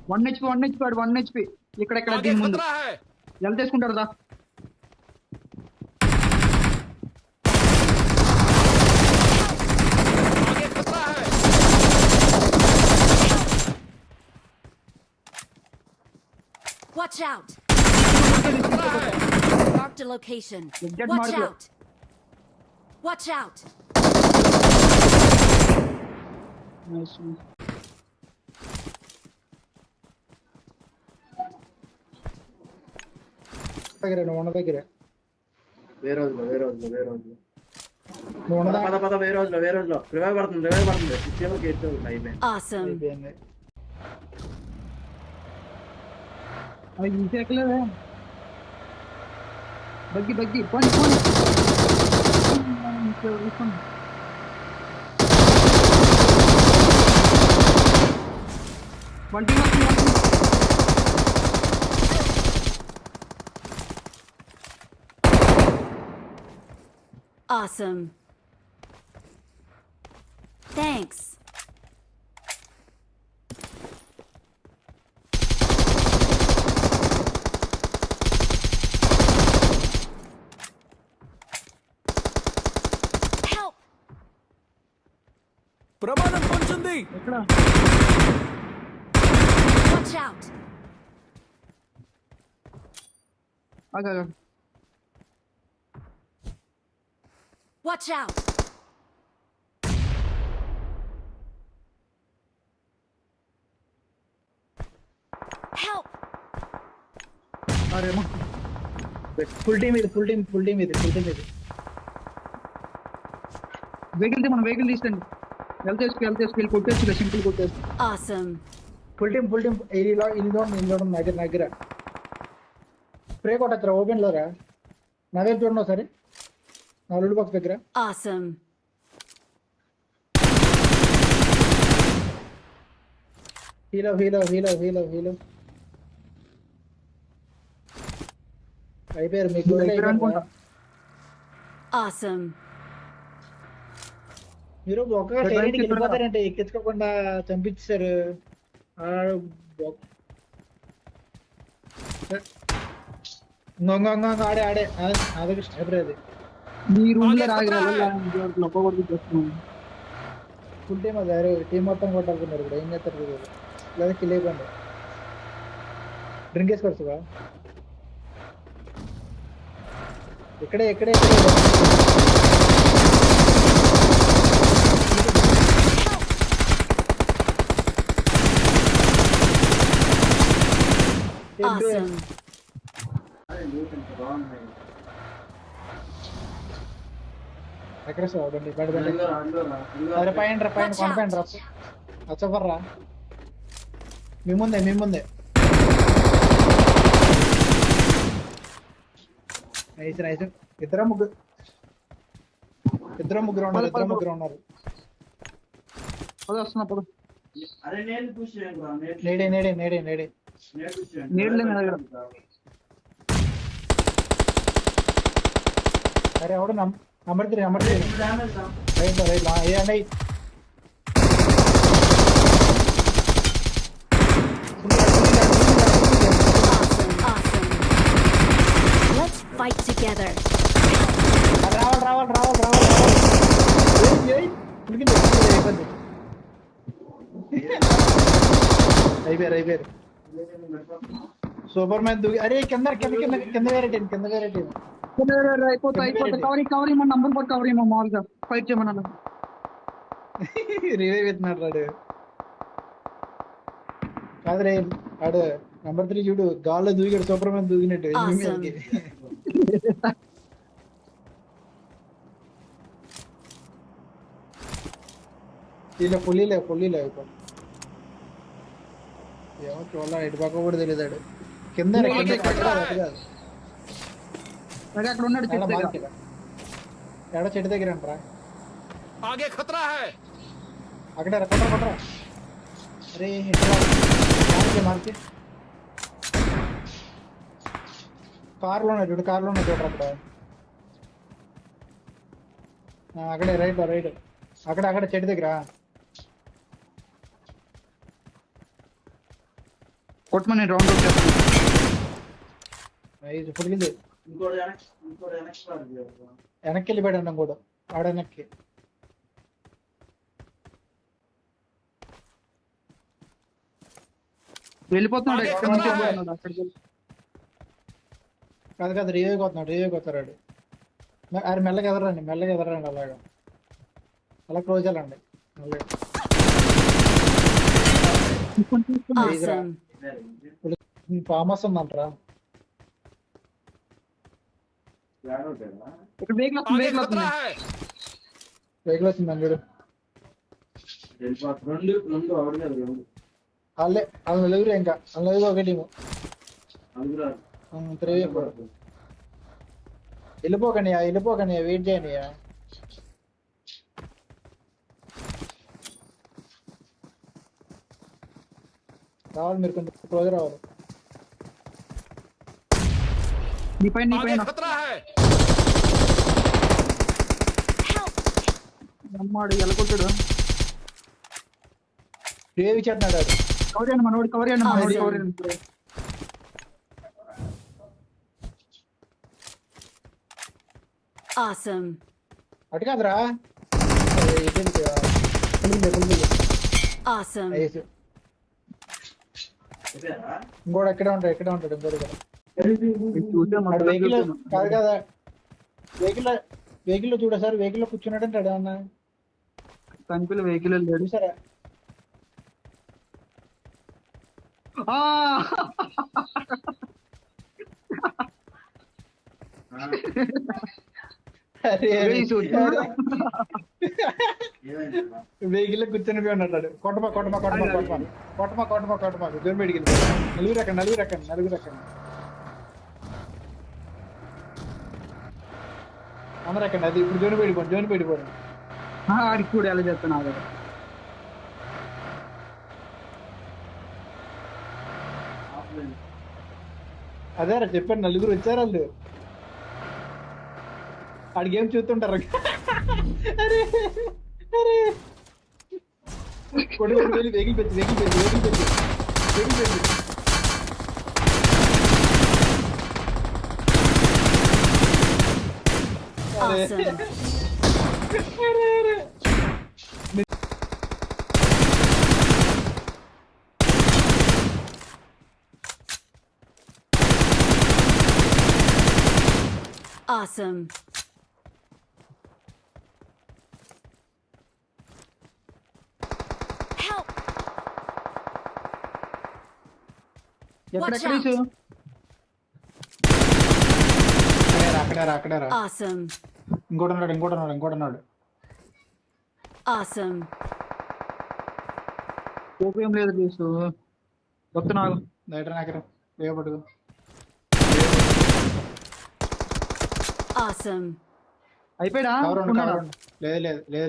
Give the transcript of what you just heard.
1 HP 1 HP వాడు 1 HP ఇక్కడ आगे దీని ముందు खतरा है। ఎలా తీసుకుంటారు దా आगे खतरा है। Watch out! खतरा है। Marked a location. Get Watch marked. out! Watch out! Nice దగ్గర నువ్వు ఉన్న దగ్గర వేరే రోజులో నువ్వు ఉన్నదా పద వేరే రోజులో రివైవ్ పడుతుంది సిస్టమ్ గేట్ అయిపోయింది. Awesome. అయిపోయింది. అవి తీసేయట్లేదే బగ్గి పోనీ వంటి Awesome. Thanks. Help! ప్రమాదం పొంచుంది। ఎక్కడ Watch out! ఆగా Watch out! Help! అరేమో ఫుల్ టీమ్ ఇది వెహికల్ తీసుకోండి వెళ్తే కొట్టేసి సింపుల్ కొట్టేసి Awesome. ఫుల్ టీమ్ ఇల్లు దగ్గర స్ప్రే కొట్టరా ఓపెన్ లోరా నా దగ్గర చూడండి ఒకసారి నా లూడ్ బాక్స్ దగ్గర Awesome. హీలో అయిపోయారు మీకు అనుకుంటా Awesome. మీరు ఒక ట్రైన్కి వెళ్ళిపోతారంటే ఎక్కించుకోకుండా చంపించారు ఆడే అదొక స్టైపర్ అది మీ రూమ్ లో రాగిరాలు ఫుల్ టీమ్ అది టీం మొత్తం కొట్టాలనుకున్నారు ఇప్పుడు ఏం చేస్తారు లేదా కిల్ అయిపోండి డ్రింక్ వేసుకోవచ్చుగా ఇక్కడే Awesome. ఎక్కడ చూడండి అరే పైన కొనపైన రా వచ్చవర్రా మీ ముందే నైస్ ఇద్దరు ముగ్గురు ఉన్నారు వస్తున్నా పద అరే నేను పుష్ చేయండి రా, నేడే నేను పుష్ చేయండి. నీళ్ళే నా దగ్గర. అరే ఎవడు నంబర్ 3 డ్యామేజ్ రా. రైట్ ఏ అన్నయ్య Awesome. Let's fight together. రావాలి అయిపోయారు సూపర్ మ్యాన్ దూకి అరే కింద వేరే టీం అయిపోతా కవర్ మన నంబర్ కూడా కవర్ అయ్యమా మామూలుగా ఫైట్ చేయమన్నా రివైవ్ అవుతున్నాడు రాడు కాదురే ఆడు నంబర్ 3 చూడు గాల్లో దూకాడు సూపర్ మ్యాన్ దూకినట్టు Awesome. ఇలా పుల్లిలే ఇప్పుడు ఏమో చూడాలి ఇటు పక్క కూడా తెలియదాడు కింద అక్కడ ఉన్నాడు చెట్టు దగ్గర. ఎడ చెట్టు దగ్గర అంటారా आगे खतरा है। అక్కడే కొట్టరా అరే మార్చి కార్లో ఉన్నాయి చూడరా అక్కడ అక్కడే రైట్ అక్కడ చెట్టు దగ్గర కొట్టమని నేను రౌండ్ అవుట్ చేస్తాను. Nice full kill. ఇంకోటి వెనక్కి రాదు. వెనక్కి వెళ్ళిపోయాడు అన్న కూడా ఆడ వెనక్కి. వెళ్ళిపోతున్నాడు ఆగే ఎక్కడి నుంచి ఖతరా హై. వెళ్ళిపోతున్నాడు అక్కడికి వెళ్ళి. కాదు రివేకి వస్తున్నాడు. అరే మెల్లగా ఎదరండి అలాగా అలా క్లోజ్ వెళ్ళండి మెల్లగా. Awesome. ఫామ్ హౌస్ ఉందంటరా. ఇక్కడ వెహికల్ వస్తుంది, आगे వెహికల్ खतरा వస్తుంది. है. వెహికల్ వచ్చింది చూడు. రెండు ఆవిడ మీద రెండు వాళ్ళు నలుగురు ఇంకా ఒక టీము నలుగురు. వెళ్ళిపోకండి వెయిట్ చేయండి. రావాలి మీరు కొంచెం క్లోజ్ రావాలి. నీ పైన आगे खतरा है. అమ్మాడు ఎలా కొట్టాడు. రేవి చెట్నాడు కవర్ చేయండి మనోడి, కవర్ చేయండి మనోడి, Awesome. కవర్ చేయండి. Awesome. అటు కాదురా. Awesome. ఇంకోటి ఎక్కడే ఉంటాడు ఇంకోటి కూడా. చూసాం వాడు వెహికల్ కాదు కదా వెహికల్ లో చూడ సార్ వెహికల్ లో కూర్చున్నాడంటే ఏమన్నా కనిపిల్ల వెహికల్ లేడు. చూసారా. అరే వెహికల్ లో కూర్చొని పోయి ఉన్నాడు. కొట్టమా జోన్ బయటికి నలుగురు ఎక్కండి. అందరు ఎక్కండి. అది ఇప్పుడు జోన్ పెడిపోండి. ఆడికి కూడా ఎలా చేస్తాను ఆడ. అదేరా చెప్పాను నలుగురు వచ్చారు వాళ్ళు. ఆడికి ఏం చూస్తుంటారు. అరే కొడుకు వెహికల్ పెట్టి Awesome. Awesome. Help! ఎక్కడెక్కడ Watch out. అక్కడే Awesome. ఇంకోటి ఉన్నాడు. Awesome. ఏం లేదు తీసు వస్తున్నాగు. నాకరా పట్టుకో. Awesome. అయిపోయాడా లేదు